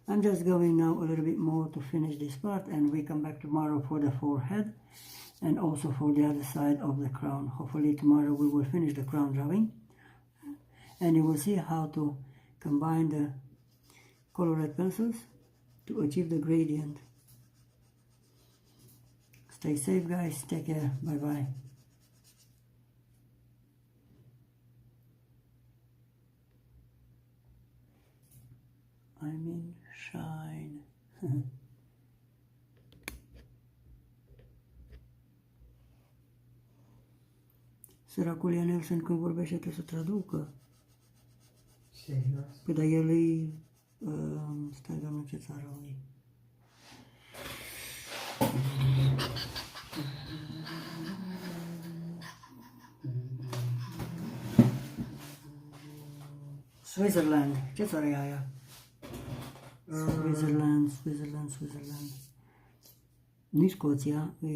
I'm just going now a little bit more to finish this part, and we come back tomorrow for the forehead and also for the other side of the crown. Hopefully tomorrow we will finish the crown drawing, and you will see how to combine the colored pencils to achieve the gradient. Stay safe, guys. Take care. Bye-bye. I mean, shine. Săracul Ian Olsen când vorbește trebuie să traducă. Serios? Păi dar el e... stai, doamne, ce țară e? Switzerland. Ce țară e aia? Switzerland. Nici Scoția, e...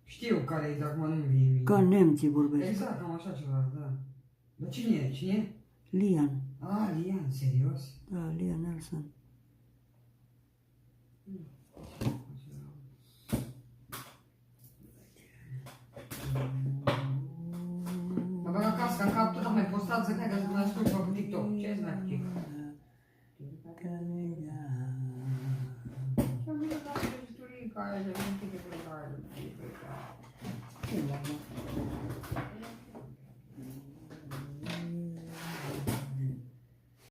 Știu care e, dar acum nu-mi vine. Ca nemții vorbesc. Exact, cam așa ceva, da. Dar cine e? Cine e? Lian. Ah, Lian, serios? Da, Lian Olsen. Mă bag acasă, în cap tot am mai postat să cred că mă ascult pe TikTok. Ce e cu TikTok? Și am văzut la prăjiturica aia de mântică pe care.